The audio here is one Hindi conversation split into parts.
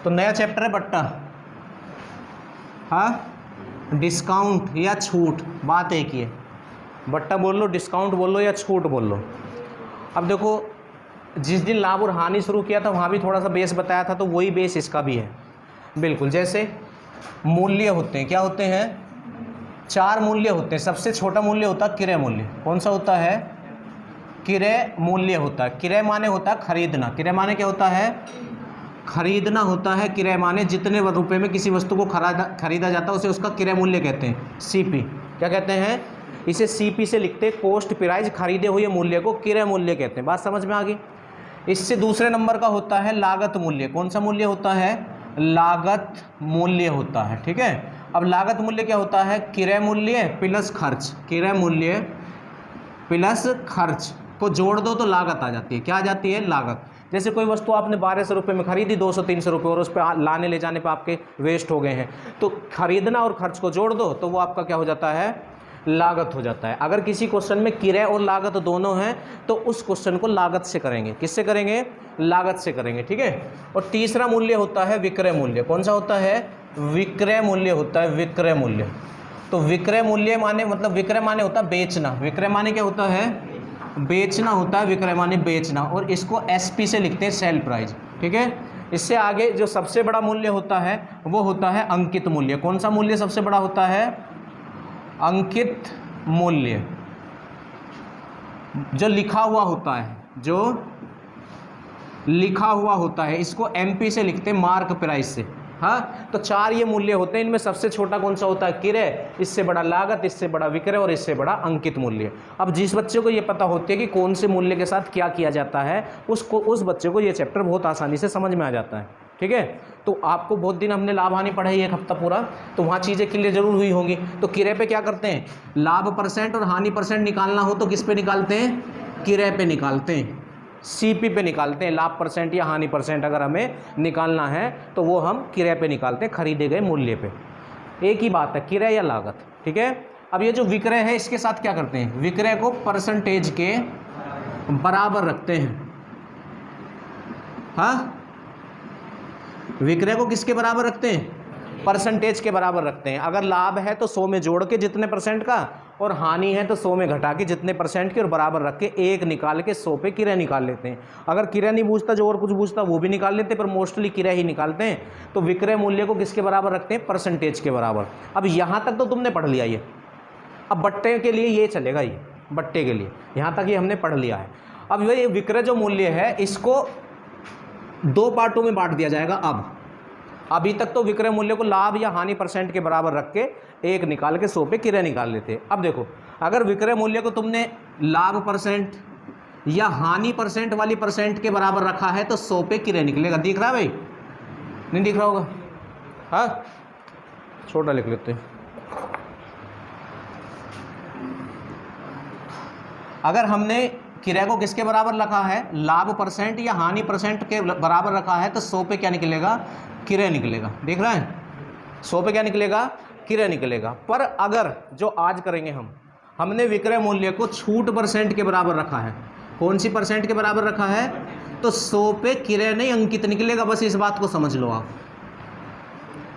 तो नया चैप्टर है बट्टा, हाँ, डिस्काउंट या छूट, बात एक ही है। बट्टा बोल लो, डिस्काउंट बोल लो या छूट बोल लो। अब देखो, जिस दिन लाभ और हानि शुरू किया था वहाँ भी थोड़ा सा बेस बताया था, तो वही बेस इसका भी है बिल्कुल। जैसे मूल्य होते हैं, क्या होते हैं, 4 मूल्य होते हैं। सबसे छोटा मूल्य होता है क्रय मूल्य। कौन सा होता है, क्रय मूल्य होता है। क्रय माने होता है खरीदना। क्रय माने क्या होता है, खरीदना होता है। क्रय माने जितने रुपए में किसी वस्तु को खरीदा जाता है उसे उसका क्रय मूल्य कहते हैं, सीपी। क्या कहते हैं, इसे सीपी से लिखते हैं, कॉस्ट प्राइस, खरीदे हुए मूल्य को क्रय मूल्य कहते हैं। बात समझ में आ गई। इससे दूसरे नंबर का होता है लागत मूल्य। कौन सा मूल्य होता है, लागत मूल्य होता है, ठीक है। अब लागत मूल्य क्या होता है, क्रय मूल्य प्लस खर्च। क्रय मूल्य प्लस खर्च को जोड़ दो तो लागत आ जाती है। क्या आ जाती है, लागत। जैसे कोई वस्तु आपने 1200 रुपये में खरीदी, 200-300 रुपये, और उस पर लाने ले जाने पर आपके वेस्ट हो गए हैं, तो खरीदना और खर्च को जोड़ दो तो वो आपका क्या हो जाता है, लागत हो जाता है। अगर किसी क्वेश्चन में क्रय और लागत दोनों हैं तो उस क्वेश्चन को लागत से करेंगे। किससे करेंगे, लागत से करेंगे, ठीक है। और तीसरा मूल्य होता है विक्रय मूल्य। कौन सा होता है, विक्रय मूल्य होता है, विक्रय मूल्य। तो विक्रय मूल्य माने मतलब विक्रय माने होता है बेचना। विक्रय माने क्या होता है, बेचना होता है। विक्रय माने बेचना, और इसको एसपी से लिखते हैं, सेल प्राइस, ठीक है। इससे आगे जो सबसे बड़ा मूल्य होता है वो होता है अंकित मूल्य। कौन सा मूल्य सबसे बड़ा होता है, अंकित मूल्य। जो लिखा हुआ होता है, जो लिखा हुआ होता है, इसको एमपी से लिखते हैं, मार्क प्राइस से। हाँ, तो 4 ये मूल्य होते हैं। इनमें सबसे छोटा कौन सा होता है, क्रय, इससे बड़ा लागत, इससे बड़ा विक्रय, और इससे बड़ा अंकित मूल्य। अब जिस बच्चे को ये पता होती है कि कौन से मूल्य के साथ क्या किया जाता है, उस बच्चे को ये चैप्टर बहुत आसानी से समझ में आ जाता है, ठीक है। तो आपको बहुत दिन हमने लाभ हानि पढ़ाई, 1 हफ्ता पूरा, तो वहाँ चीज़ें क्लियर जरूर हुई होंगी। तो क्रय पे क्या करते हैं, लाभ परसेंट और हानि परसेंट निकालना हो तो किस पे निकालते हैं, क्रय पे निकालते हैं, सीपी पे निकालते हैं। लाभ परसेंट या हानि परसेंट अगर हमें निकालना है तो वो हम क्रय पे निकालते हैं, खरीदे गए मूल्य पे। एक ही बात है, क्रय या लागत, ठीक है। अब ये जो विक्रय है इसके साथ क्या करते हैं, विक्रय को परसेंटेज के बराबर रखते हैं। हाँ, विक्रय को किसके बराबर रखते हैं, परसेंटेज के बराबर रखते हैं। अगर लाभ है तो 100 में जोड़ के जितने परसेंट का, और हानि है तो 100 में घटा के जितने परसेंट के, और बराबर रख के 1 निकाल के 100 पे क्रय निकाल लेते हैं। अगर क्रय नहीं बूझता, जो और कुछ बूझता वो भी निकाल लेते, पर मोस्टली क्रय ही निकालते हैं। तो विक्रय मूल्य को किसके बराबर रखते हैं, परसेंटेज के बराबर। अब यहाँ तक तो तुमने पढ़ लिया ये। अब बट्टे के लिए ये चलेगा, ये बट्टे के लिए यहाँ तक ये हमने पढ़ लिया है। अब ये विक्रय जो मूल्य है इसको 2 पार्टों में बांट दिया जाएगा। अभी तक तो विक्रय मूल्य को लाभ या हानि परसेंट के बराबर रख के 1 निकाल के 100 पे क्रय निकाल लेते। अब देखो, अगर विक्रय मूल्य को तुमने लाभ परसेंट या हानि परसेंट वाली परसेंट के बराबर रखा है तो 100 पे क्रय निकलेगा। दिख रहा है भाई, नहीं दिख रहा होगा, हाँ, छोटा लिख लेते हैं। अगर हमने क्रय को किसके बराबर रखा है, लाभ परसेंट या हानि परसेंट के बराबर रखा है, तो 100 पे क्या निकलेगा, क्रय निकलेगा। देख रहे हैं, 100 पे क्या निकलेगा, क्रय निकलेगा। पर अगर जो आज करेंगे हमने विक्रय मूल्य को छूट परसेंट के बराबर रखा है। कौन सी परसेंट के बराबर रखा है, तो 100 पे क्रय नहीं अंकित निकलेगा। बस इस बात को समझ लो आप।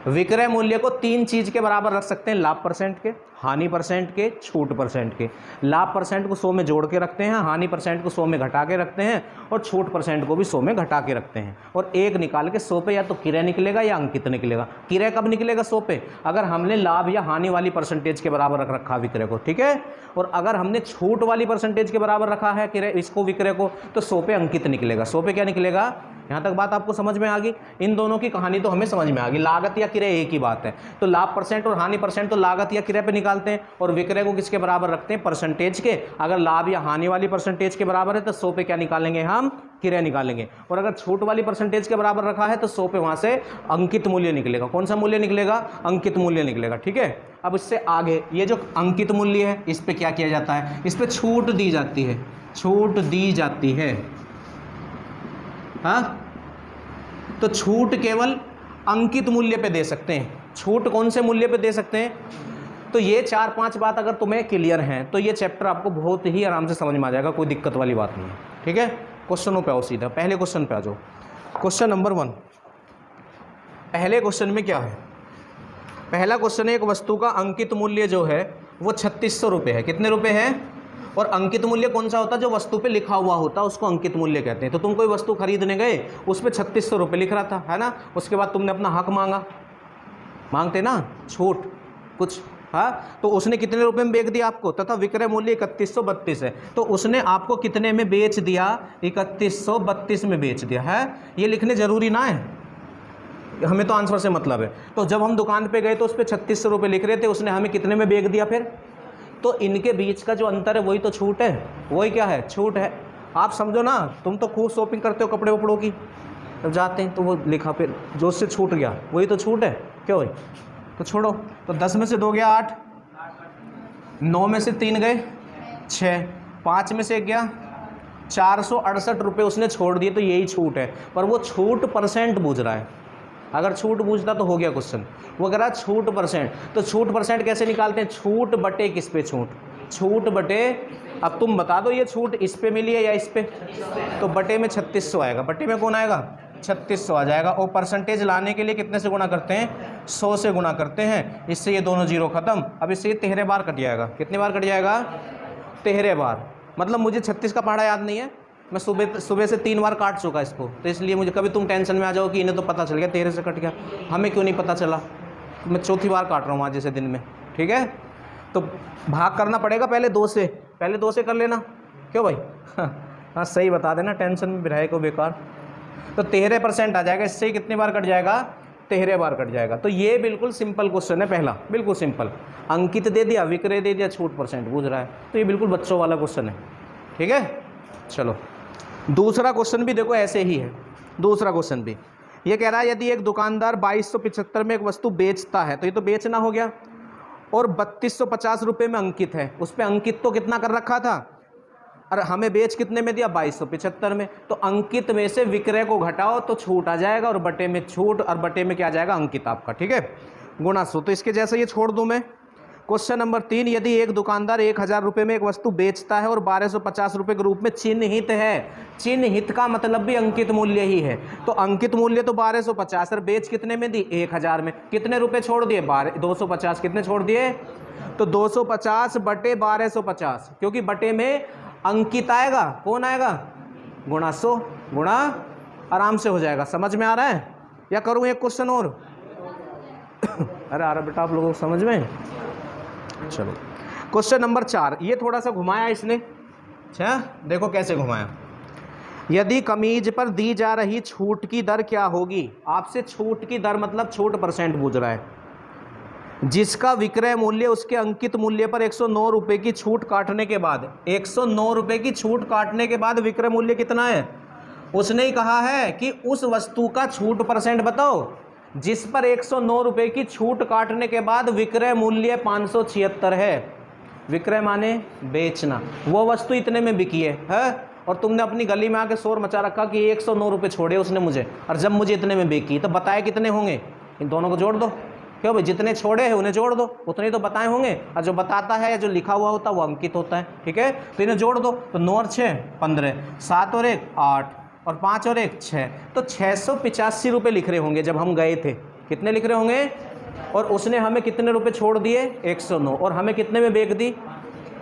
विक्रय मूल्य को 3 चीज के बराबर रख सकते हैं, लाभ परसेंट के, हानि परसेंट के, छूट परसेंट के। लाभ परसेंट को 100 में जोड़ के रखते हैं, हानि परसेंट को 100 में घटा के रखते हैं, और छूट परसेंट को भी 100 में घटा के रखते हैं। और 1 निकाल के 100 पे या तो क्रय निकलेगा या अंकित निकलेगा। क्रय कब निकलेगा, 100 पे, अगर हमने लाभ या हानि वाली परसेंटेज के बराबर रख रखा विक्रय को, ठीक है। और अगर हमने छूट वाली परसेंटेज के बराबर रखा है इसको विक्रय को, तो 100 पे अंकित निकलेगा। 100 पे क्या निकलेगा, यहाँ तक बात आपको समझ में आ गई। इन दोनों की कहानी तो हमें समझ में आ गई। लागत या क्रय एक ही बात है। तो लाभ परसेंट और हानि परसेंट तो लागत या क्रय पे निकालते हैं, और विक्रय को किसके बराबर रखते हैं, परसेंटेज के। अगर लाभ या हानि वाली परसेंटेज के बराबर है तो 100 पे क्या निकालेंगे, हम क्रय निकालेंगे। और अगर छूट वाली परसेंटेज के बराबर रखा है तो 100 पे वहां से अंकित मूल्य निकलेगा। कौन सा मूल्य निकलेगा, अंकित मूल्य निकलेगा, ठीक है। अब इससे आगे ये जो अंकित मूल्य है इस पे क्या किया जाता है, इस पे छूट दी जाती है, छूट दी जाती है। हाँ, तो छूट केवल अंकित मूल्य पे दे सकते हैं। छूट कौन से मूल्य पे दे सकते हैं, तो ये 4-5 बात अगर तुम्हें क्लियर हैं तो ये चैप्टर आपको बहुत ही आराम से समझ में आ जाएगा, कोई दिक्कत वाली बात नहीं है, ठीक है। क्वेश्चनों पे आओ सीधा, पहले क्वेश्चन पे आ जाओ। क्वेश्चन नंबर 1, पहले क्वेश्चन में क्या है, पहला क्वेश्चन है एक वस्तु का अंकित मूल्य जो है वो 3600 रुपये है। कितने रुपए है? और अंकित मूल्य कौन सा होता है? जो वस्तु पे लिखा हुआ होता है उसको अंकित मूल्य कहते हैं। तो तुम कोई वस्तु खरीदने गए, उस पर 3600 रुपये लिख रहा था, है ना। उसके बाद तुमने अपना हक मांगा, मांगते ना छूट कुछ, हाँ, तो उसने कितने रुपए में बेच दिया आपको, तथा विक्रय मूल्य 3132 है, तो उसने आपको कितने में बेच दिया? 3132 में बेच दिया है। ये लिखने जरूरी ना है, हमें तो आंसर से मतलब है। तो जब हम दुकान पे गए तो उस पर 3600 रुपये लिख रहे थे, उसने हमें कितने में बेच दिया? फिर तो इनके बीच का जो अंतर है वही तो छूट है, वही क्या है? छूट है। आप समझो ना, तुम तो खूब शॉपिंग करते हो कपड़े वपड़ों की, जब जाते हैं तो वो लिखा फिर जो उससे छूट गया वही तो छूट है, क्यों भाई? तो छोड़ो, तो 10 में से 2 गया 8, 9 में से 3 गए 6, 5 में से 1 गया 468 रुपये उसने छोड़ दिए, तो यही छूट है। पर वो छूट परसेंट बूझ रहा है, अगर छूट बूझता तो हो गया क्वेश्चन। वो कह रहा छूट परसेंट, तो छूट परसेंट कैसे निकालते हैं? छूट बटे किस पे छूट? छूट बटे, अब तुम बता दो ये छूट इस पे मिली है या इस पे? तो बटे में 3600 आएगा, बटे में कौन आएगा? 3600 आ जाएगा। और परसेंटेज लाने के लिए कितने से गुणा करते हैं? 100 से गुणा करते हैं। इससे ये दोनों जीरो खत्म। अब इससे ये 13 बार कट जाएगा। कितनी बार कट जाएगा? 13 बार। मतलब मुझे 36 का पहाड़ा याद नहीं है, मैं सुबह से 3 बार काट चुका इसको, तो इसलिए मुझे कभी तुम टेंशन में आ जाओ कि इन्हें तो पता चल गया 13 से कट गया, हमें क्यों नहीं पता चला। तो मैं चौथी बार काट रहा हूँ आज जैसे दिन में, ठीक है। तो भाग करना पड़ेगा पहले 2 से, पहले 2 से कर लेना, क्यों भाई? हाँ सही बता देना, टेंशन में रहे को बेकार। तो 13% आ जाएगा, इससे कितनी बार कट जाएगा? 13 बार कट जाएगा। तो ये बिल्कुल सिंपल क्वेश्चन है पहला, बिल्कुल सिंपल। अंकित दे दिया, विक्रय दे दिया, छूट परसेंट बूझ रहा है, तो ये बिल्कुल बच्चों वाला क्वेश्चन है, ठीक है। चलो दूसरा क्वेश्चन भी देखो ऐसे ही है। दूसरा क्वेश्चन भी ये कह रहा है यदि एक दुकानदार 2275 में एक वस्तु बेचता है, तो ये तो बेचना हो गया, और 3250 रुपये में अंकित है, उस पर अंकित तो कितना कर रखा था, और हमें बेच कितने में दिया? 2275 में। तो अंकित में से विक्रय को घटाओ तो छूट आ जाएगा, और बटे में छूट, और बटे में क्या आ जाएगा? अंकित आपका, ठीक है, गुणा 100। तो इसके जैसे ये छोड़ दूं मैं। क्वेश्चन नंबर 3, यदि एक दुकानदार 1000 रुपये में एक वस्तु बेचता है और 1250 रुपये के रूप में चिन्हित है, चिन्हित का मतलब भी अंकित मूल्य ही है, तो अंकित मूल्य तो 1250, और बेच कितने में दी? 1000 में। कितने रुपए छोड़ दिए? 250। कितने छोड़ दिए? तो 250 बटे 1250, क्योंकि बटे में अंकित आएगा, कौन आएगा? गुणा 100, गुणा आराम से हो जाएगा। समझ में आ रहा है या करूं एक क्वेश्चन और? अरे आ रहा बेटा आप लोगों को समझ में? चलो क्वेश्चन नंबर 4, ये थोड़ा सा घुमाया इसने। अच्छा देखो कैसे घुमाया। यदि कमीज पर दी जा रही छूट की दर क्या होगी? आपसे छूट की दर मतलब छूट परसेंट पूछ रहा है, जिसका विक्रय मूल्य उसके अंकित मूल्य पर 109 रुपये की छूट काटने के बाद, 109 रुपये की छूट काटने के बाद विक्रय मूल्य कितना है? उसने ही कहा है कि उस वस्तु का छूट परसेंट बताओ जिस पर 109 रुपये की छूट काटने के बाद विक्रय मूल्य 576 है। विक्रय माने बेचना, वो वस्तु इतने में बिकी है? और तुमने अपनी गली में आके शोर मचा रखा कि 109 रुपये छोड़े उसने मुझे, और जब मुझे इतने में बिकी, तो बताए कितने होंगे? इन दोनों को जोड़ दो, क्यों भाई? जितने छोड़े हैं उन्हें जोड़ दो, उतने तो बताए होंगे, और जो बताता है जो लिखा हुआ होता है वो अंकित होता है, ठीक है। तो इन्हें जोड़ दो, तो 9 और 6 15, 7 और 1 8, और 5 और 1 6, तो 685 रुपये लिख रहे होंगे जब हम गए थे। कितने लिख रहे होंगे? और उसने हमें कितने रुपए छोड़ दिए? 109, और हमें कितने में बेच दी?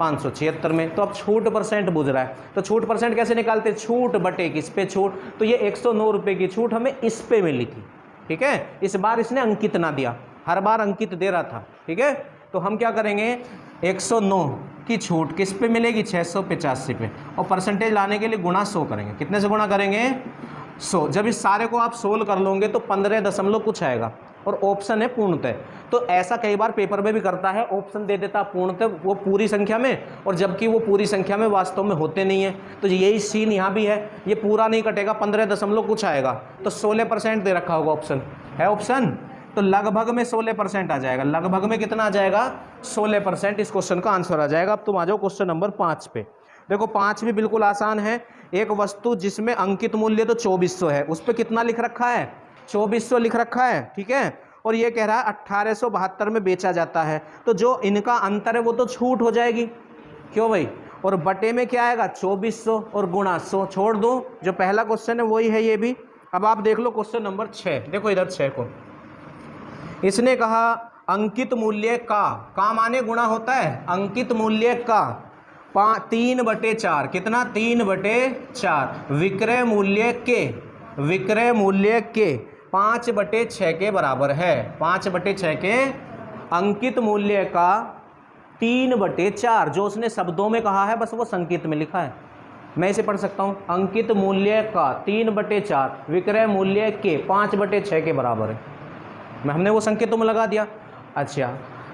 576 में। तो अब छूट परसेंट बुझ रहा है, तो छूट परसेंट कैसे निकालते? छूट बटे किस पे छूट? तो ये 109 रुपये की छूट हमें इस पे मिली थी, ठीक है। इस बार इसने अंकित ना दिया, हर बार अंकित दे रहा था, ठीक है। तो हम क्या करेंगे? 109 की छूट किस पे मिलेगी? 685 पे, और परसेंटेज लाने के लिए गुणा 100 करेंगे। कितने से गुणा करेंगे? 100। जब इस सारे को आप सोल्व कर लोगे तो 15 दशमलव कुछ आएगा, और ऑप्शन है पूर्णतः। तो ऐसा कई बार पेपर में भी करता है, ऑप्शन दे देता पूर्णतः वो पूरी संख्या में, और जबकि वो पूरी संख्या में वास्तव में होते नहीं है। तो यही सीन यहाँ भी है, ये पूरा नहीं कटेगा, 15 दशमलव कुछ आएगा, तो 16% दे रखा होगा, ऑप्शन है ऑप्शन, तो लगभग में 16% आ जाएगा। लगभग में कितना आ जाएगा? 16% इस क्वेश्चन का आंसर आ जाएगा। अब तुम आ जाओ क्वेश्चन नंबर 5 पे। देखो 5 भी बिल्कुल आसान है। एक वस्तु जिसमें अंकित मूल्य तो 2400 है, उस पर कितना लिख रखा है? 2400 लिख रखा है, ठीक है। और ये कह रहा है 1872 में बेचा जाता है, तो जो इनका अंतर है वो तो छूट हो जाएगी, क्यों भाई? और बटे में क्या आएगा? 2400, और गुणा 100। छोड़ दो, जो पहला क्वेश्चन है वही है ये भी। अब आप देख लो क्वेश्चन नंबर 6, देखो इधर 6 को, इसने कहा अंकित मूल्य का माने गुणा होता है, अंकित मूल्य का 3/4, कितना 3/4 विक्रय मूल्य के 5/6 के बराबर है, 5/6 के अंकित मूल्य का 3/4, जो उसने शब्दों में कहा है बस वो संकेत में लिखा है। मैं इसे पढ़ सकता हूँ, अंकित मूल्य का 3/4 विक्रय मूल्य के 5/6 के बराबर है। हमने वो संकेतों में लगा दिया। अच्छा,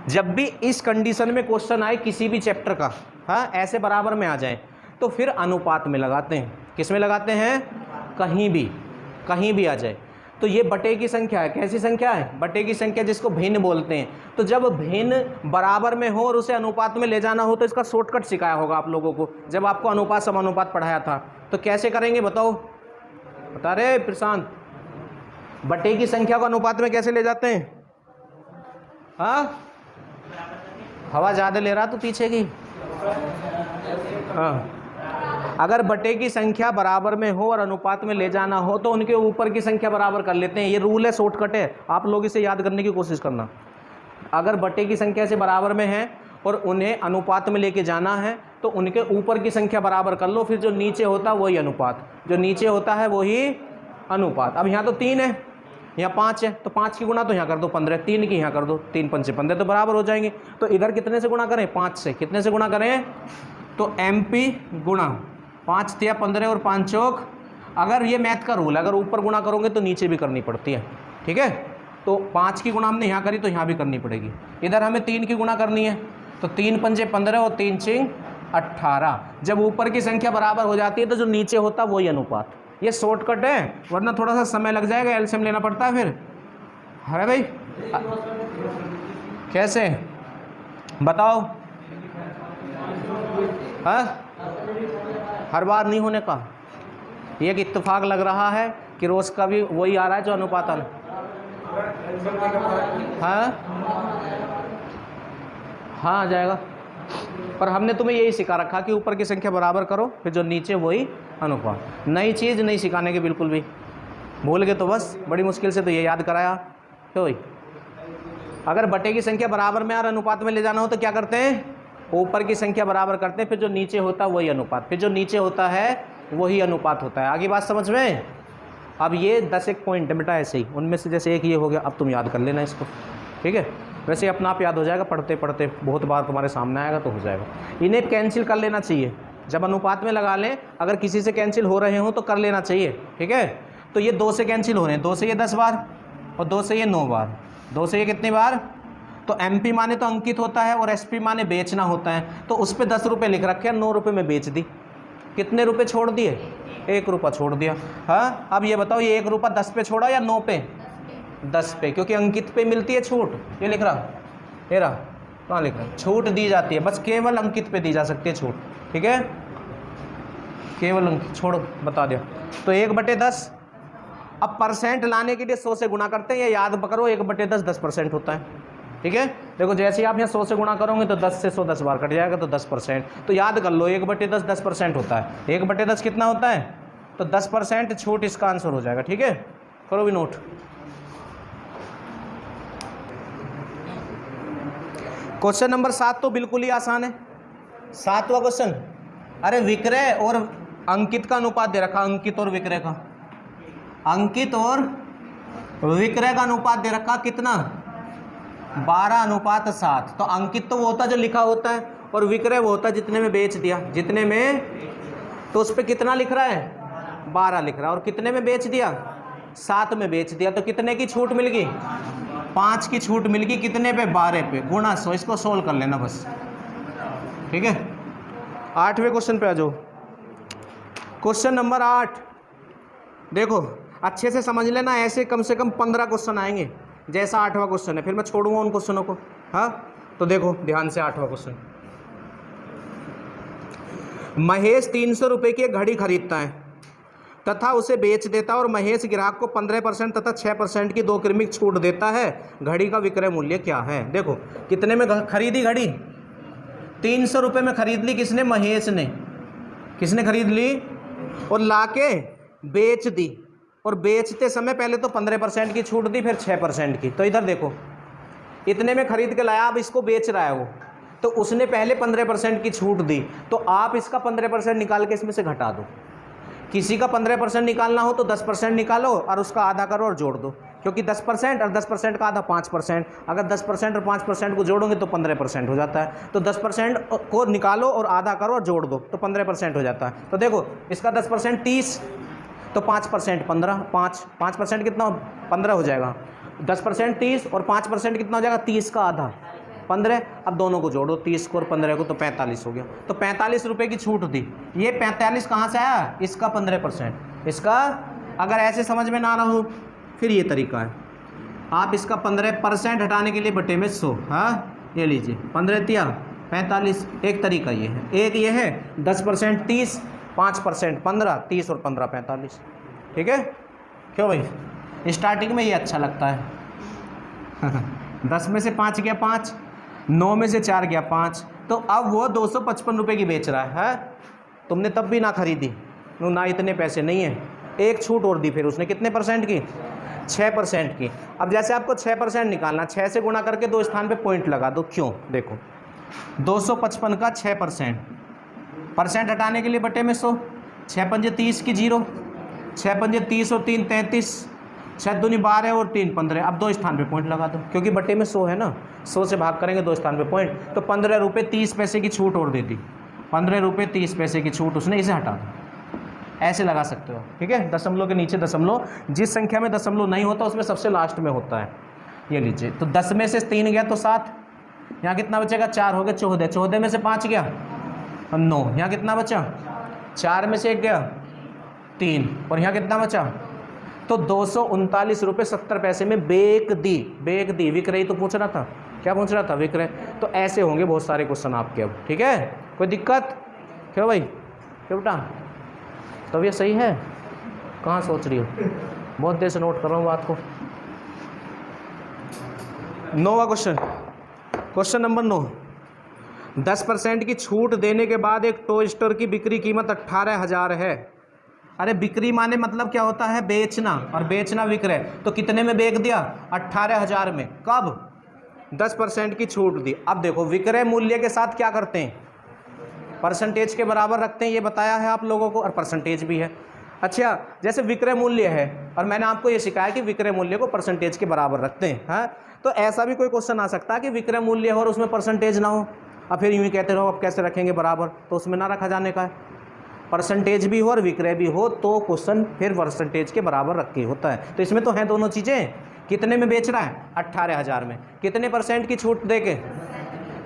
जब भी इस कंडीशन में क्वेश्चन आए किसी भी चैप्टर का, हाँ ऐसे बराबर में आ जाए, तो फिर अनुपात में लगाते हैं। किस में लगाते हैं? कहीं भी आ जाए तो ये बटे की संख्या है। कैसी संख्या है? बटे की संख्या, जिसको भिन्न बोलते हैं। तो जब भिन्न बराबर में हो और उसे अनुपात में ले जाना हो तो इसका शॉर्टकट सिखाया होगा आप लोगों को जब आपको अनुपात समानुपात पढ़ाया था। तो कैसे करेंगे बताओ? बता रहे प्रशांत, बटे की संख्या को अनुपात में कैसे ले जाते हैं? हाँ, हवा ज़्यादा ले रहा तो पीछे की। हाँ, अगर बटे की संख्या बराबर में हो और अनुपात में ले जाना हो तो उनके ऊपर की संख्या बराबर कर लेते हैं। ये रूल है, शॉर्टकट है, आप लोग इसे याद करने की कोशिश करना। अगर बटे की संख्या से बराबर में है और उन्हें अनुपात में लेके जाना है तो उनके ऊपर की संख्या बराबर कर लो, फिर जो नीचे होता है वही अनुपात, जो नीचे होता है वही अनुपात। अब यहाँ तो 3 है, यहाँ 5 है, तो 5 की गुणा तो यहाँ कर दो 15, 3 की यहाँ कर दो 3 5 15, तो बराबर हो जाएंगे। तो इधर कितने से गुणा करें? 5 से। कितने से गुणा करें? तो MP गुणा 5 तिया 15 और 5 चौक। अगर ये मैथ का रूल है, अगर ऊपर गुणा करोगे तो नीचे भी करनी पड़ती है, ठीक है। तो 5 की गुणा हमने यहाँ करी तो यहाँ भी करनी पड़ेगी। इधर हमें 3 की गुणा करनी है, तो 3 पंजे 15 और 3 चिंग 18। जब ऊपर की संख्या बराबर हो जाती है तो जो नीचे होता है वही अनुपात। ये शॉर्टकट है, वरना थोड़ा सा समय लग जाएगा, एलसीएम लेना पड़ता है फिर। अरे भाई कैसे बताओ? हाँ, हर बार नहीं होने का। ये एक इत्तेफाक लग रहा है कि रोज़ का भी वही आ रहा है जो अनुपात। हाँ आ जाएगा, पर हमने तुम्हें यही सिखा रखा कि ऊपर की संख्या बराबर करो, फिर जो नीचे वही अनुपात। नई चीज़ नहीं सिखाने की बिल्कुल भी। भूल गए तो बस, बड़ी मुश्किल से तो ये याद कराया। तो अगर बटे की संख्या बराबर में और अनुपात में ले जाना हो तो क्या करते हैं? ऊपर की संख्या बराबर करते हैं, फिर जो नीचे होता है वही अनुपात, फिर जो नीचे होता है वही अनुपात होता है। आगे बात समझ में? अब ये 10 एक पॉइंट है बेटा ऐसे ही, उनमें से जैसे एक ये हो गया, अब तुम याद कर लेना इसको, ठीक है। वैसे अपना आप याद हो जाएगा, पढ़ते पढ़ते बहुत बार तुम्हारे सामने आएगा तो हो जाएगा। इन्हें कैंसिल कर लेना चाहिए, जब अनुपात में लगा लें, अगर किसी से कैंसिल हो रहे हो तो कर लेना चाहिए, ठीक है। तो ये 2 से कैंसिल हो रहे हैं, 2 से ये 10 बार और 2 से ये 9 बार, 2 से ये कितनी बार? तो MP माने तो अंकित होता है और SP माने बेचना होता है। तो उस पर 10 रुपये लिख रखे हैं, 9 रुपये में बेच दी। कितने रुपए छोड़ दिए? 1 रुपया छोड़ दिया। हाँ, अब ये बताओ, ये 1 रुपया 10 पे छोड़ा या 9 पे? 10 पे, क्योंकि अंकित पे मिलती है छूट। ये लिख रहा, ये रहा, कहाँ लिख रहा? छूट दी जाती है, बस केवल अंकित पे दी जा सकती है छूट, ठीक है। केवल अंकित, छोड़ बता दिया। तो 1/10। अब परसेंट लाने के लिए 100 से गुणा करते हैं, ये याद करो, 1/10 10% होता है, ठीक है। देखो जैसे ही आप यहाँ 100 से गुणा करोगे तो 10 से 100 10 बार कट जाएगा, तो 10%। तो याद कर लो 1/10 10% होता है। 1/10 कितना होता है? तो 10% छूट इसका आंसर हो जाएगा, ठीक है। करो भी नोट। क्वेश्चन नंबर 7 तो बिल्कुल ही आसान है। 7वां क्वेश्चन, अरे विक्रय और अंकित का अनुपात दे रखा, अंकित और विक्रय का, अंकित और विक्रय का अनुपात दे रखा कितना? 12:7। तो अंकित तो वो होता है जो लिखा होता है, और विक्रय वो होता है जितने में बेच दिया, जितने में। तो उस पर कितना लिख रहा है? 12 लिख रहा है। और कितने में बेच दिया? 7 में बेच दिया। तो कितने की छूट मिल गई? 5 की छूट मिल गई। कितने पे? 12 पे, गुणा 100। इसको सोल्व कर लेना बस, ठीक है। 8वें क्वेश्चन पे आ जाओ। क्वेश्चन नंबर 8 देखो अच्छे से समझ लेना, ऐसे कम से कम 15 क्वेश्चन आएंगे जैसा 8वां क्वेश्चन है, फिर मैं छोड़ूंगा उन क्वेश्चनों को। हाँ, तो देखो ध्यान से 8वां क्वेश्चन। महेश 300 रुपये की एक घड़ी खरीदता है तथा उसे बेच देता है, और महेश ग्राहक को 15% तथा 6% की 2 क्रमिक छूट देता है। घड़ी का विक्रय मूल्य क्या है? देखो कितने में खरीदी घड़ी? 300 रुपये में खरीद ली। किसने? महेश ने। किसने खरीद ली? और लाके बेच दी। और बेचते समय पहले तो 15% की छूट दी, फिर 6% की। तो इधर देखो इतने में खरीद के लाया, अब इसको बेच रहा है वो, तो उसने पहले 15% की छूट दी, तो आप इसका 15% निकाल के इसमें से घटा दो। किसी का 15% निकालना हो तो 10% निकालो और उसका आधा करो और जोड़ दो, क्योंकि 10% और 10% का आधा 5%, अगर 10% और 5% को जोड़ोगे तो 15% हो जाता है। तो 10% को निकालो और आधा करो और जोड़ दो तो 15% हो जाता है। तो देखो इसका 10% 30, तो 5% 15, 5% कितना 15 हो जाएगा, 10% 30 और 5% कितना हो जाएगा 30 का आधा 15। अब दोनों को जोड़ो 30 को और 15 को, तो 45 हो गया। तो 45 रुपये की छूट दी। ये 45 कहाँ से आया, इसका 15%। इसका अगर ऐसे समझ में ना रहा हो फिर ये तरीका है, आप इसका 15% हटाने के लिए बटे में 100, हाँ ये लीजिए 15 तिया 45। एक तरीका ये है, एक ये है 10% 30, 5% 15, 30 और 15 45। ठीक है, क्यों भाई स्टार्टिंग में ये अच्छा लगता है 10 में से 5 गया 5, 9 में से 4 गया 5, तो अब वो 255 रुपये की बेच रहा है। तुमने तब भी ना खरीदी, ना इतने पैसे नहीं है। एक छूट और दी फिर उसने, कितने परसेंट की, 6% की। अब जैसे आपको 6% निकालना, 6 से गुणा करके 2 स्थान पे पॉइंट लगा दो। क्यों, देखो 255 का 6%, हटाने के लिए बटे में 100, 6 पंजे 30 की 0, 6 पंजे 30 और 3 33, 6 दूनी 12 और 3 15। अब 2 स्थान पे पॉइंट लगा दो, क्योंकि बटे में 100 है ना, 100 से भाग करेंगे 2 स्थान पे पॉइंट, तो 15 रुपये 30 पैसे की छूट और दे दी। 15 रुपये 30 पैसे की छूट उसने, इसे हटा दो। ऐसे लगा सकते हो, ठीक है। दशमलव के नीचे दशमलव, जिस संख्या में दशमलव नहीं होता उसमें सबसे लास्ट में होता है। ये लीजिए, तो 10 में से 3 गया तो 7, यहाँ कितना बचेगा 4 हो गए 14, 14 में से 5 गया 9, यहाँ कितना बचा 4 में से 1 गया 3, और यहाँ कितना बचा, तो 239 रुपये 70 पैसे में बेच दी। विक्रय तो पूछ रहा था, क्या पूछ रहा था, विक्रय। तो ऐसे होंगे बहुत सारे क्वेश्चन आपके अब, ठीक है। कोई दिक्कत, क्यों भाई, क्यों बेटा, तब ये सही है, कहाँ सोच रही हो, बहुत देर से नोट कर रहा हूँ बात को। 9वां क्वेश्चन, क्वेश्चन नंबर 9। 10% की छूट देने के बाद एक टॉय स्टोर की बिक्री कीमत 18,000 है। अरे बिक्री माने मतलब क्या होता है, बेचना, और बेचना विक्रय। तो कितने में बेच दिया, 18,000 में। कब, 10% की छूट दी। अब देखो विक्रय मूल्य के साथ क्या करते हैं, परसेंटेज के बराबर रखते हैं, ये बताया है आप लोगों को, और परसेंटेज भी है। अच्छा, जैसे विक्रय मूल्य है और मैंने आपको ये सिखाया कि विक्रय मूल्य को परसेंटेज के बराबर रखते हैं, हाँ। तो ऐसा भी कोई क्वेश्चन आ सकता है कि विक्रय मूल्य हो और उसमें परसेंटेज ना हो, अब फिर यूँ ही कहते रहो अब कैसे रखेंगे बराबर, तो उसमें ना रखा जाने का है। परसेंटेज भी हो और विक्रय भी हो तो क्वेश्चन फिर परसेंटेज के बराबर रख के होता है। तो इसमें तो हैं दोनों चीज़ें। कितने में बेच रहा है, 18,000 में। कितने % की छूट दे के,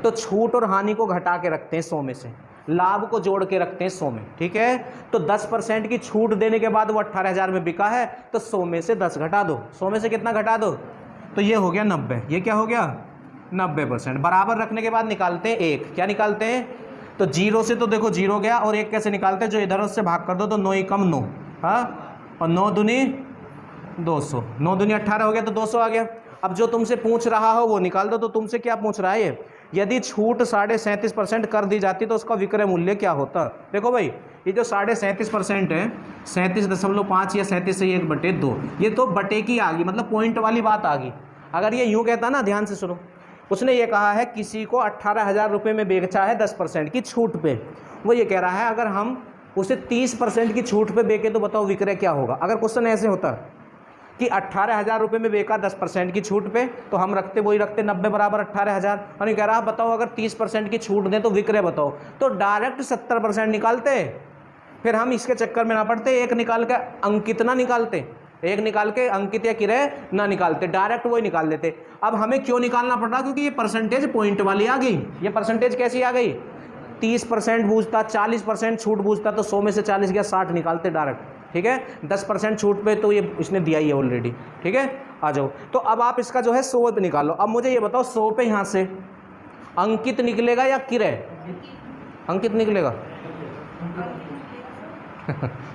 तो छूट और हानि को घटा के रखते हैं 100 में से, लाभ को जोड़ के रखते हैं 100 में, ठीक है। तो 10% की छूट देने के बाद वो 18,000 में बिका है, तो 100 में से 10 घटा दो। 100 में से कितना घटा दो, तो ये हो गया 90। ये क्या हो गया, 90%। बराबर रखने के बाद निकालते हैं 1, क्या निकालते हैं, तो 0 से तो देखो 0 गया, और 1 कैसे निकालते हैं, जो इधर उससे भाग कर दो, तो 9 कम 9, हाँ, और 9 दूनी 200, 9 दूनी 18 हो गया, तो 200 आ गया। अब जो तुमसे पूछ रहा हो वो निकाल दो। तो तुमसे क्या पूछ रहा है ये, यदि छूट 37.5% कर दी जाती तो उसका विक्रय मूल्य क्या होता। देखो भाई, ये जो 37.5% है, 37.5 या 37 से 1/2, ये तो बटे की आ गई, मतलब पॉइंट वाली बात आ गई। अगर ये यूँ कहता ना, ध्यान से सुनो, उसने ये कहा है किसी को 18,000 रुपये में बेचा है 10% की छूट पे, वो ये कह रहा है अगर हम उसे 30% की छूट पे बेचे तो बताओ विक्रय क्या होगा। अगर क्वेश्चन ऐसे होता कि 18,000 रुपये में बेचा 10% की छूट पे, तो हम रखते वही रखते 90 बराबर 18,000, और ये कह रहा है बताओ अगर 30% की छूट दें तो विक्रय बताओ, तो डायरेक्ट 70% निकालते। फिर हम इसके चक्कर में ना पड़ते, एक निकाल के अंकित ना निकालते, एक निकाल के अंकित या किरय ना निकालते, डायरेक्ट वही निकाल देते। अब हमें क्यों निकालना पड़ रहा, क्योंकि ये परसेंटेज पॉइंट वाली आ गई। ये परसेंटेज कैसी आ गई, 30% बूझता, 40% छूट बूझता, तो 100 में से 40 गया 60 निकालते डायरेक्ट, ठीक है। 10% छूट पे तो ये इसने दिया ही है ऑलरेडी, ठीक है। आ जाओ, तो अब आप इसका जो है 100 पे निकालो। अब मुझे ये बताओ 100 पे यहाँ से अंकित निकलेगा या किरय, अंकित निकलेगा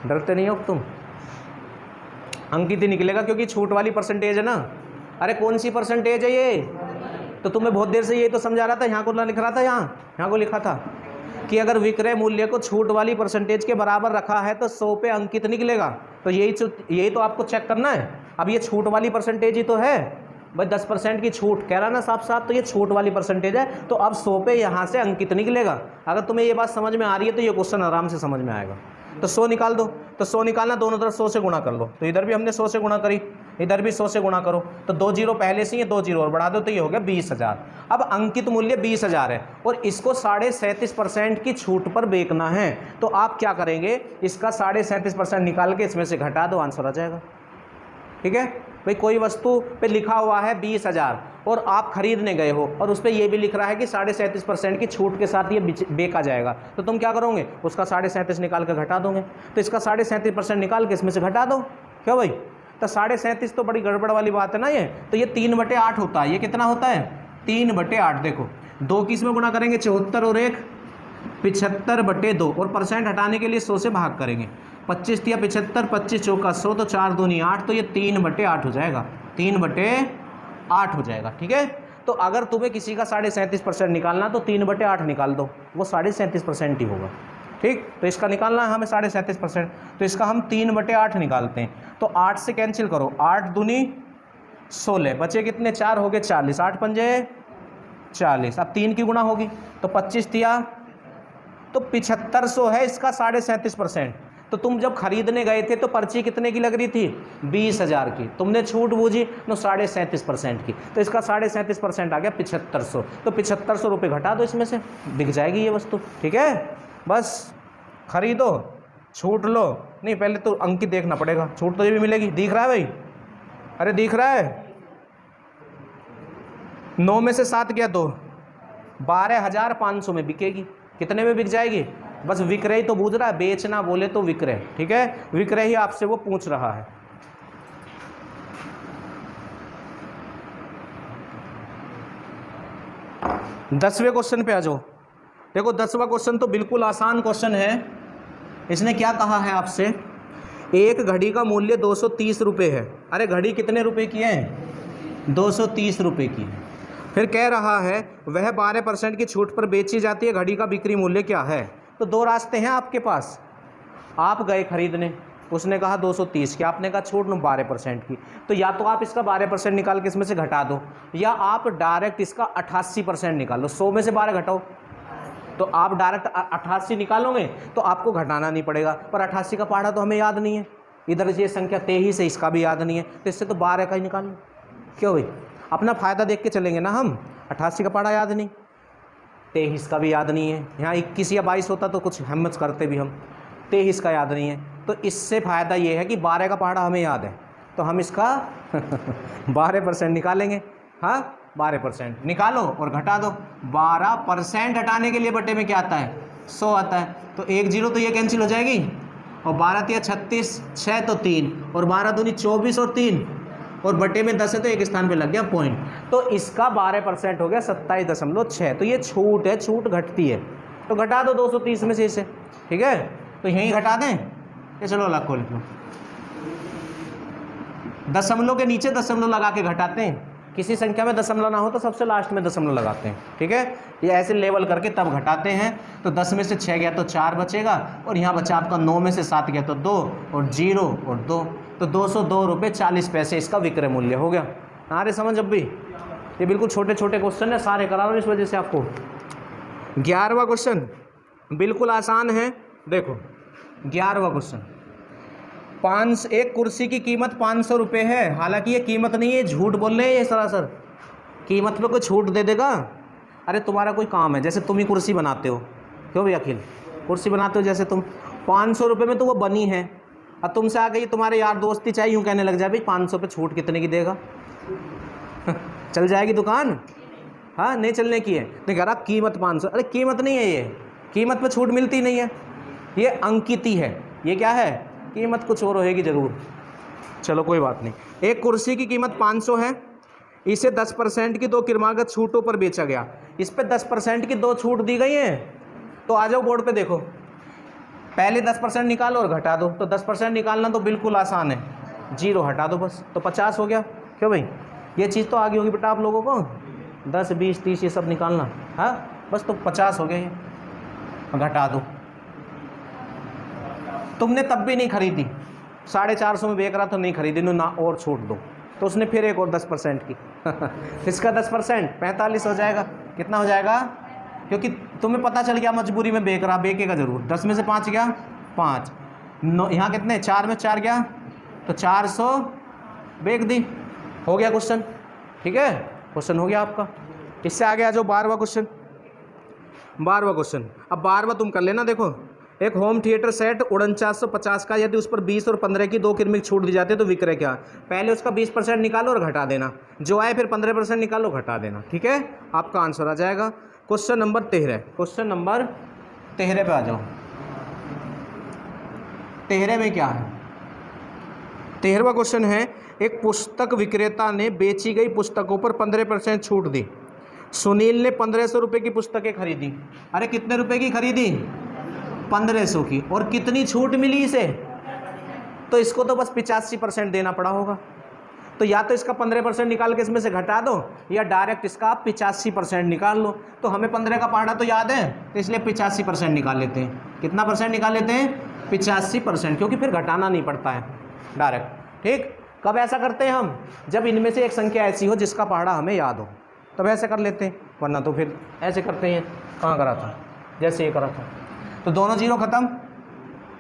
डरते नहीं हो तुम, अंकित ही निकलेगा, क्योंकि छूट वाली परसेंटेज है ना। अरे कौन सी परसेंटेज है ये, तो तुम्हें बहुत देर से ये तो समझा रहा था, यहाँ को ना लिख रहा था, यहाँ को लिखा था कि अगर विक्रय मूल्य को छूट वाली परसेंटेज के बराबर रखा है तो 100 पे अंकित निकलेगा। तो यही तो आपको चेक करना है। अब ये छूट वाली परसेंटेज ही तो है, भाई 10% की छूट कह रहा ना साफ साफ, तो ये छूट वाली परसेंटेज है। तो अब 100 पे यहाँ से अंकित निकलेगा। अगर तुम्हें ये बात समझ में आ रही है तो ये क्वेश्चन आराम से समझ में आएगा। तो 100 निकाल दो, तो 100 निकालना, दोनों तरफ 100 से गुणा कर लो। तो इधर भी हमने 100 से गुणा करी, इधर भी 100 से गुणा करो, तो 2 जीरो पहले से ही 2 जीरो और बढ़ा दो, तो ये हो गया 20,000। अब अंकित मूल्य 20,000 है और इसको 37.5% की छूट पर बेचना है। तो आप क्या करेंगे, इसका 37.5% निकाल के इसमें से घटा दो, आंसर आ जाएगा। ठीक है भाई, कोई वस्तु पे लिखा हुआ है 20,000 और आप खरीदने गए हो और उस पर यह भी लिख रहा है कि 37.5% की छूट के साथ ये बेचा जाएगा, तो तुम क्या करोगे, उसका 37.5 निकाल कर घटा दोगे। तो इसका 37.5% निकाल के इसमें से घटा दो। क्यों भाई, तो 37.5 तो बड़ी गड़बड़ वाली बात है ना ये। तो ये 3/8 होता है। ये कितना होता है, 3/8। देखो 2 किस में गुणा करेंगे, 74 और 1 75/2 और परसेंट हटाने के लिए 100 से भाग करेंगे। 25 या 75, 25 चौका 100, तो 4 दूनी 8, तो ये 3/8 हो जाएगा, 3/8 हो जाएगा। ठीक है, तो अगर तुम्हें किसी का 37.5% निकालना तो 3/8 निकाल दो, वो 37.5% ही होगा। ठीक, तो इसका निकालना है हमें 37%, तो इसका हम 3/8 निकालते हैं। तो 8 से कैंसिल करो, 8 दूनी 16, बचे कितने, 4 हो गए 40, 8 पंजे 40। अब 3 की गुणा होगी तो 25 दिया, तो 7500 है इसका 37.5%। तो तुम जब खरीदने गए थे तो पर्ची कितने की लग रही थी, 20,000 की, तुमने छूट बूझी तो 37.5% की, तो इसका 37.5% आ गया 7500। तो 7500 रुपये घटा दो, इसमें से बिक जाएगी ये वस्तु। ठीक है, बस खरीदो, छूट लो। नहीं, पहले तो अंकित देखना पड़ेगा, छूट तो ये भी मिलेगी। दिख रहा है भाई, अरे दिख रहा है, 9 में से 7 गया तो 12,500 में बिकेगी। कितने में बिक जाएगी, बस विक्रय तो बूझ रहा है, बेचना बोले तो विक्रय। ठीक है, विक्रय ही आपसे वो पूछ रहा है। दसवें क्वेश्चन पे आ जाओ। देखो 10वां क्वेश्चन तो बिल्कुल आसान क्वेश्चन है। इसने क्या कहा है आपसे, एक घड़ी का मूल्य 230 रुपये है। अरे घड़ी कितने रुपए की है, 230 रुपये की है। फिर कह रहा है वह 12% की छूट पर बेची जाती है, घड़ी का बिक्री मूल्य क्या है। तो 2 रास्ते हैं आपके पास। आप गए खरीदने, उसने कहा 230 की, आपने कहा छूट 12% की, तो या तो आप इसका 12% निकाल के इसमें से घटा दो, या आप डायरेक्ट इसका 88% निकालो। 100 में से 12 घटाओ, तो आप डायरेक्ट 88 निकालोगे तो आपको घटाना नहीं पड़ेगा। पर 88 का पहाड़ा तो हमें याद नहीं है, इधर ये संख्या 23 है, इसका भी याद नहीं है, तो इससे तो 12 का ही निकाल लो। क्यों भाई, अपना फ़ायदा देख के चलेंगे ना हम। 88 का पहाड़ा याद नहीं, 23 का भी याद नहीं है, यहाँ 21 या 22 होता तो कुछ हिम्मत करते भी हम, 23 का याद नहीं है। तो इससे फ़ायदा ये है कि 12 का पहाड़ा हमें याद है, तो हम इसका 12% निकालेंगे। हाँ, 12% निकालो और घटा दो। 12% हटाने के लिए बटे में क्या आता है, 100 आता है, तो 1 जीरो तो ये कैंसिल हो जाएगी, और 12 तिया 36, 6 तो 3, और 12 दूनी 24 और 3, और बटे में 10 है तो एक स्थान पे लग गया पॉइंट। तो इसका 12% हो गया 27.6। तो ये छूट है, छूट घटती है, तो घटा दो 230 में से इसे। ठीक है, तो यहीं घटा दें, ये चलो अलग खोल लो, दशमलव के नीचे दशमलव लगा के घटाते हैं। किसी संख्या में दशमलव ना हो तो सबसे लास्ट में दशमलव लगाते हैं। ठीक है, ये ऐसे लेवल करके तब घटाते हैं। तो 10 में से 6 गया तो 4 बचेगा, और यहाँ बचा आपका 9 में से 7 गया तो 2, और 0 और 2, तो 202 रुपये 40 पैसे इसका विक्रय मूल्य हो गया। आ रहे समझ अब भी, ये बिल्कुल छोटे छोटे क्वेश्चन है, सारे करा रहा हूँ इस वजह से आपको। 11वां क्वेश्चन बिल्कुल आसान है। देखो 11वां क्वेश्चन, एक कुर्सी की कीमत 500 रुपये है। हालांकि ये कीमत नहीं है, झूठ बोल रहे हैं ये सरासर। कीमत पे कोई छूट दे देगा। अरे तुम्हारा कोई काम है, जैसे तुम ही कुर्सी बनाते हो, क्यों भी अखिल, कुर्सी बनाते हो जैसे तुम, 500 रुपये में तो वो बनी है, और तुमसे आ गई तुम्हारे यार दोस्ती चाहिए, यूँ कहने लग जाए भाई 500 पे छूट कितने की देगा। चल जाएगी दुकान? हाँ, नहीं चलने की है। नहीं कह रहा कीमत 500, अरे कीमत नहीं है ये, कीमत पे छूट मिलती नहीं है, ये अंकिती है। ये क्या है, कीमत कुछ और होएगी ज़रूर। चलो कोई बात नहीं। एक कुर्सी की कीमत 500 है, इसे 10% की 2 क्रमागत छूटों पर बेचा गया। इस पे 10% की 2 छूट दी गई हैं। तो आ जाओ बोर्ड पे देखो, पहले 10% निकालो और घटा दो। तो 10% निकालना तो बिल्कुल आसान है, 0 हटा दो बस, तो 50 हो गया। क्यों भाई, ये चीज़ तो आगे होगी बेटा आप लोगों को, 10, 20, 30 ये सब निकालना। हाँ बस, तो 50 हो गया, ये घटा दो। तुमने तब भी नहीं खरीदी, 450 में बेच रहा तो नहीं खरीदी, ना और छूट दो। तो उसने फिर एक और 10% की इसका 10% 45 हो जाएगा। कितना हो जाएगा? क्योंकि तुम्हें पता चल गया मजबूरी में बेचेगा ज़रूर। 10 में से 5 गया 5, 9 यहाँ कितने 4 में 4 गया तो 400 बेच दी। हो गया क्वेश्चन, ठीक है, क्वेश्चन हो गया आपका। इससे आगे आ जाओ 12वां क्वेश्चन। 12वां क्वेश्चन, अब 12वां तुम कर लेना। देखो, एक होम थिएटर सेट 4950 का, यदि उस पर 20 और 15 की 2 किरमिक छूट दी जाती है तो विक्रय क्या? पहले उसका 20% निकालो और घटा देना, जो आए फिर 15% निकालो घटा देना, ठीक है, आपका आंसर आ जाएगा। क्वेश्चन नंबर 13, क्वेश्चन नंबर 13 पे आ जाओ। 13 में क्या है? 13वां क्वेश्चन है, एक पुस्तक विक्रेता ने बेची गई पुस्तकों पर 15% छूट दी। सुनील ने 1500 रुपये की पुस्तकें खरीदी। अरे कितने रुपए की खरीदी? 1500 की। और कितनी छूट मिली इसे? तो इसको तो बस 85% देना पड़ा होगा। तो या तो इसका 15% निकाल के इसमें से घटा दो, या डायरेक्ट इसका 85% निकाल लो। तो हमें 15 का पहाड़ा तो याद है, तो इसलिए 85% निकाल लेते हैं। कितना परसेंट निकाल लेते हैं? 85%, क्योंकि फिर घटाना नहीं पड़ता है डायरेक्ट। ठीक, कब ऐसा करते हैं हम? जब इनमें से एक संख्या ऐसी हो जिसका पहाड़ा हमें याद हो, तब ऐसे कर लेते हैं, वरना तो फिर ऐसे करते हैं। कहाँ करा था? जैसे ये करा था। तो दोनों जीरो खत्म,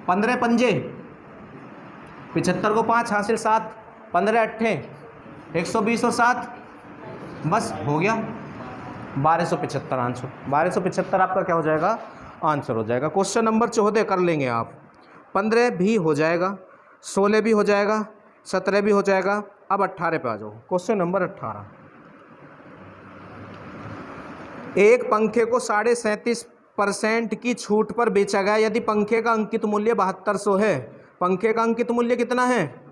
15 पंजे 75 को 5 हासिल 7, 15 अट्ठे 120 और 7, बस हो गया 1275 आंसर। 1275 आपका क्या हो जाएगा? आंसर हो जाएगा। क्वेश्चन नंबर 14 कर लेंगे आप। 15 भी हो जाएगा, 16 भी हो जाएगा, 17 भी हो जाएगा। अब 18 पे आ जाओ। क्वेश्चन नंबर 18, एक पंखे को 37.5% की छूट पर बेचा गया यदि पंखे का अंकित मूल्य 7200 है। पंखे का अंकित मूल्य कितना है?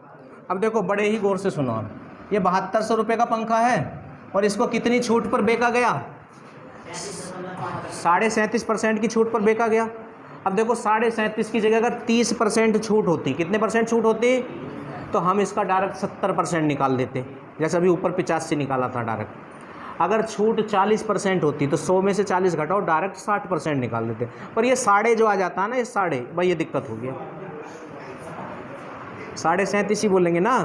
अब देखो, बड़े ही गौर से सुनो आप। ये 7200 रुपये का पंखा है और इसको कितनी छूट पर बेचा गया? 37.5% की छूट पर बेचा गया। अब देखो, 37.5 की जगह अगर 30% छूट होती, कितने परसेंट छूट होती? तो हम इसका डायरेक्ट 70% निकाल देते, जैसे अभी ऊपर 85 निकाला था डायरेक्ट। अगर छूट 40% होती तो 100 में से 40 घटाओ, डायरेक्ट 60% निकाल देते। पर ये साढ़े जो आ जाता है ना, ये साढ़े, भाई ये दिक्कत हो गया। 37.5 ही बोलेंगे ना,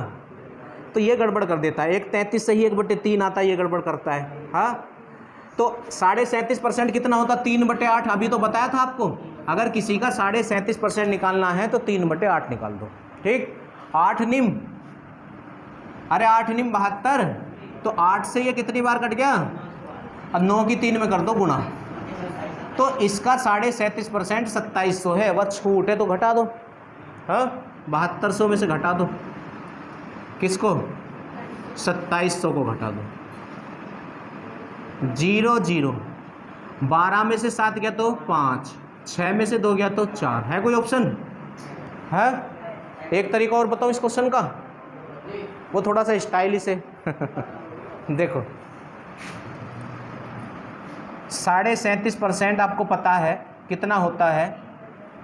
तो ये गड़बड़ कर देता है। एक 33 सही 1/3 आता है, ये गड़बड़ करता है। हाँ, तो 37.5% कितना होता? 3/8। अभी तो बताया था आपको, अगर किसी का 37.5% निकालना है तो 3/8 निकाल दो। ठीक, 8 निम, अरे 8 निम 72, तो 8 से ये कितनी बार कट गया? अब 9 की 3 में कर दो गुणा, तो इसका 37.5% 2700 है। वह छूट है तो घटा दो। हाँ, 7200 में से घटा दो, किसको? 2700 को घटा दो। 0 0, 12 में से 7 गया तो 5, 6 में से 2 गया तो 4। है कोई ऑप्शन? है? एक तरीका और बताओ इस क्वेश्चन का, वो थोड़ा सा स्टाइलिश है। देखो, 37.5% आपको पता है कितना होता है?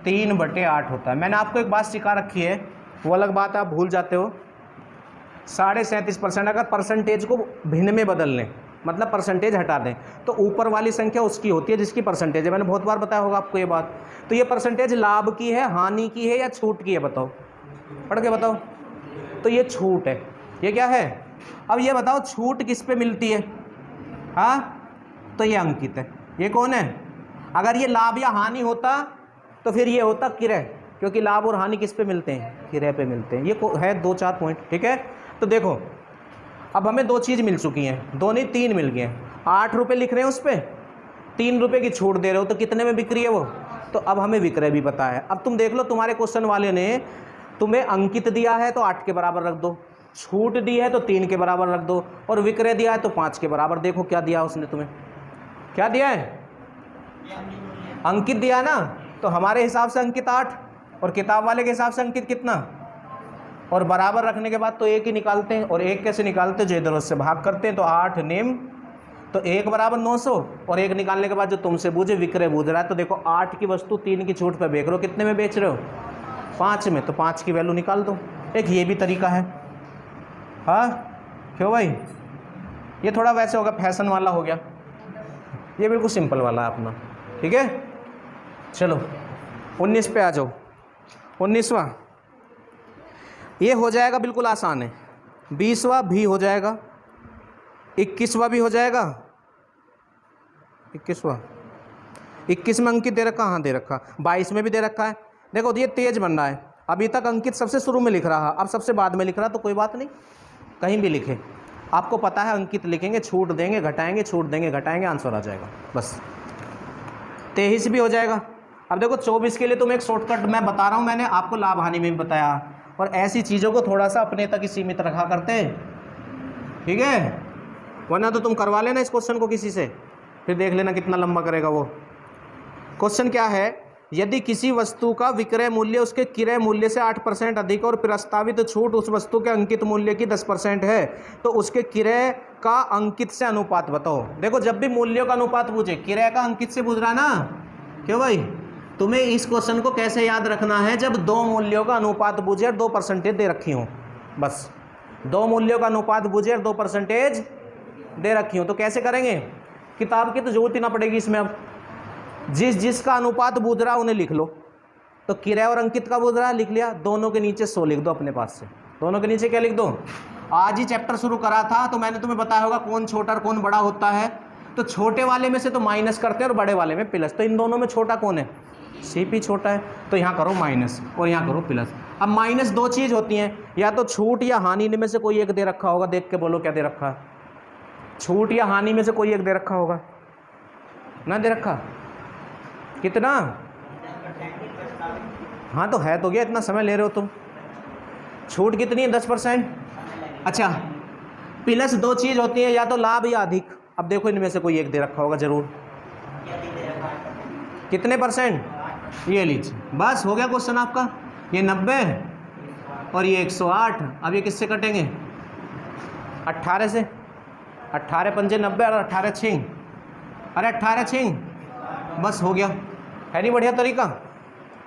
3/8 होता है। मैंने आपको एक बात सिखा रखी है, वो अलग बात है, आप भूल जाते हो। 37.5% अगर परसेंटेज को भिन्न में बदल लें, मतलब परसेंटेज हटा दें, तो ऊपर वाली संख्या उसकी होती है जिसकी परसेंटेज है। मैंने बहुत बार बताया होगा आपको ये बात। तो ये परसेंटेज लाभ की है, हानि की है, या छूट की है? बताओ, पढ़ के बताओ। तो ये छूट है। ये क्या है? अब ये बताओ, छूट किस पे मिलती है? हाँ, तो ये अंकित है। ये कौन है? अगर ये लाभ या हानि होता तो फिर ये होता किरय, क्योंकि लाभ और हानि किस पे मिलते हैं? किरय पे मिलते हैं। ये है 2-4 पॉइंट, ठीक है। तो देखो, अब हमें 2 चीज़ मिल चुकी हैं, 2 नहीं 3 मिल गए। 8 रुपये लिख रहे हैं उस पर, 3 रुपये की छूट दे रहे हो, तो कितने में बिक्री है वो? तो अब हमें विक्रय भी पता है। अब तुम देख लो, तुम्हारे क्वेश्चन वाले ने तुम्हें अंकित दिया है तो 8 के बराबर रख दो, छूट दी है तो 3 के बराबर रख दो, और विक्रय दिया है तो 5 के बराबर। देखो क्या दिया उसने तुम्हें, क्या दिया है? अंकित दिया ना, तो हमारे हिसाब से अंकित 8, और किताब वाले के हिसाब से अंकित कितना? और बराबर रखने के बाद तो 1 ही निकालते हैं। और 1 कैसे निकालते हैं? जो इधर उससे भाग करते हैं। तो 8 निम, तो 1 बराबर 900, और 1 निकालने के बाद जो तुमसे बूझे विक्रय बूझ रहा है। तो देखो, 8 की वस्तु 3 की छूट पर बेच रहे हो, कितने में बेच रहे हो? 5 में, तो 5 की वैल्यू निकाल दो। एक ये भी तरीका है। हाँ, क्यों भाई? ये थोड़ा वैसे होगा, फैशन वाला हो गया, ये बिल्कुल सिंपल वाला है अपना, ठीक है। चलो 19 पे आ जाओ। 19वां ये हो जाएगा, बिल्कुल आसान है। 20वां भी हो जाएगा, 21वां भी हो जाएगा, 21 में अंकित दे रखा, हाँ दे रखा, 22 में भी दे रखा है। देखो ये तेज बन रहा है, अभी तक अंकित सबसे शुरू में लिख रहा, अब सबसे बाद में लिख रहा, तो कोई बात नहीं, कहीं भी लिखे, आपको पता है अंकित लिखेंगे, छूट देंगे घटाएंगे, छूट देंगे घटाएंगे, आंसर आ जाएगा बस। 23 भी हो जाएगा। अब देखो 24 के लिए तुम एक शॉर्टकट मैं बता रहा हूँ, मैंने आपको लाभ हानि में भी बताया, और ऐसी चीज़ों को थोड़ा सा अपने तक ही सीमित रखा करते हैं, ठीक है, वरना तो तुम करवा लेना इस क्वेश्चन को किसी से, फिर देख लेना कितना लंबा करेगा वो। क्वेश्चन क्या है, यदि किसी वस्तु का विक्रय मूल्य उसके क्रय मूल्य से 8% अधिक और प्रस्तावित छूट उस वस्तु के अंकित मूल्य की 10% है, तो उसके क्रय का अंकित से अनुपात बताओ। देखो जब भी मूल्यों का अनुपात पूछे, क्रय का अंकित से पूछ रहा ना, क्यों भाई, तुम्हें इस क्वेश्चन को कैसे याद रखना है, जब दो मूल्यों का अनुपात पूछे और 2% दे रखी हो, बस 2 मूल्यों का अनुपात पूछे और 2% दे रखी हो, तो कैसे करेंगे, किताब की तो जरूरत ही ना पड़ेगी इसमें। अब जिसका अनुपात बूझ रहा उन्हें लिख लो, तो क्रय और अंकित का बूझ रहा लिख लिया, दोनों के नीचे 100 लिख दो अपने पास से, दोनों के नीचे क्या लिख दो। आज ही चैप्टर शुरू करा था तो मैंने तुम्हें बताया होगा कौन छोटा और कौन बड़ा होता है, तो छोटे वाले में से तो माइनस करते हैं और बड़े वाले में प्लस, तो इन दोनों में छोटा कौन है, सीपी छोटा है, तो यहाँ करो माइनस और यहाँ करो प्लस। अब माइनस 2 चीज़ होती हैं, या तो छूट या हानि में से कोई एक दे रखा होगा, देख के बोलो क्या दे रखा है, छूट या हानि में से कोई एक दे रखा होगा ना, दे रखा कितना, हाँ तो है तो गया, इतना समय ले रहे हो तुम, छूट कितनी है 10%, अच्छा प्लस 2 चीज़ होती है, या तो लाभ या अधिक, अब देखो इनमें से कोई एक दे रखा होगा जरूर, कितने %, ये लीजिए, बस हो गया क्वेश्चन आपका, ये 90 और ये 108, अब ये किससे कटेंगे, 18 से, 18 पंजे 90 और 18 छिंग, अरे 18 छिंग, बस हो गया, है नहीं बढ़िया तरीका।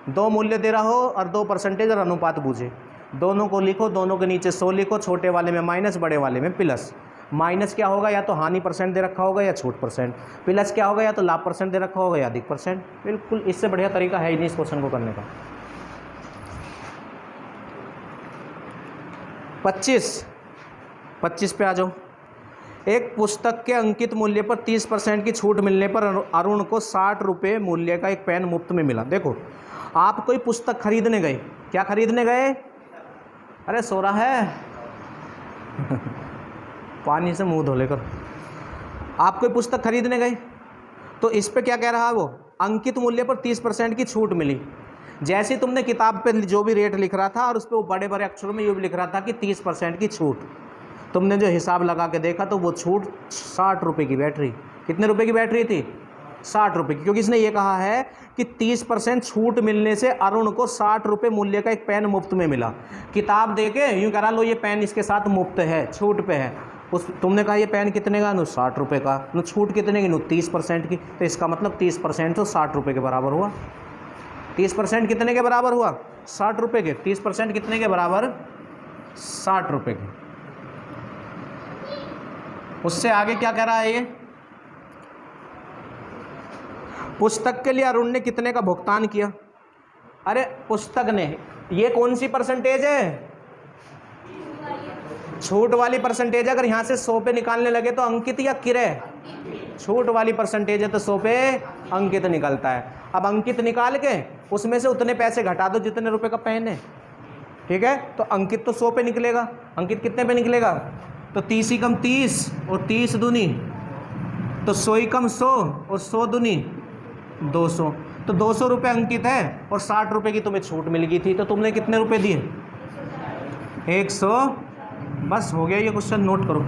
2 मूल्य दे रहा हो और 2% और अनुपात बूझे, दोनों को लिखो, दोनों के नीचे 100 लिखो, छोटे वाले में माइनस, बड़े वाले में प्लस। माइनस क्या होगा, या तो हानि % दे रखा होगा या छूट %, प्लस क्या होगा, या तो लाभ % दे रखा होगा या अधिक %। बिल्कुल इससे बढ़िया तरीका है ही नहीं इस क्वेश्चन को करने का। 25 पे आ जाओ। एक पुस्तक के अंकित मूल्य पर 30% की छूट मिलने पर अरुण को 60 रुपये मूल्य का एक पेन मुफ्त में मिला। देखो आप कोई पुस्तक खरीदने गए, क्या खरीदने गए, अरे सो रहा है पानी से मुंह धो लेकर, आप कोई पुस्तक खरीदने गए, तो इस पे क्या कह रहा है वो, अंकित मूल्य पर 30% की छूट मिली। जैसे तुमने किताब पे जो भी रेट लिख रहा था और उस पर वो बड़े बड़े अक्षरों में ये भी लिख रहा था कि 30% की छूट, तुमने जो हिसाब लगा के देखा तो वो छूट 60 रुपये की बैटरी, कितने रुपए की बैटरी थी, 60 रुपये की, क्योंकि इसने ये कहा है कि 30% छूट मिलने से अरुण को 60 रुपये मूल्य का एक पेन मुफ्त में मिला। किताब दे के यूँ करा लो ये पेन इसके साथ मुफ्त है, छूट पे है, उस तुमने कहा ये पेन कितने का, 60 रुपये का, छूट कितने की, 30% की, तो इसका मतलब 30% तो 60 रुपये के बराबर हुआ। 30% कितने के बराबर हुआ, 60 रुपये के, 30% कितने के बराबर, 60 रुपये के। उससे आगे क्या कह रहा है ये, पुस्तक के लिए अरुण ने कितने का भुगतान किया। अरे पुस्तक ने, ये कौन सी परसेंटेज है, छूट वाली परसेंटेज। अगर यहाँ से 100 पे निकालने लगे तो अंकित या क्रय, छूट वाली परसेंटेज है तो 100 पे अंकित निकलता है। अब अंकित निकाल के उसमें से उतने पैसे घटा दो जितने रुपए का पेन है, ठीक है, तो अंकित तो 100 पे निकलेगा, अंकित कितने पे निकलेगा, तो 30 ही कम 30 और 30 दूनी, तो 100 ही कम 100 और 100 दूनी 200, तो 200 रुपये अंकित है और 60 रुपये की तुम्हें छूट मिल गई थी, तो तुमने कितने रुपए दिए, 100। बस हो गया ये क्वेश्चन, नोट करो।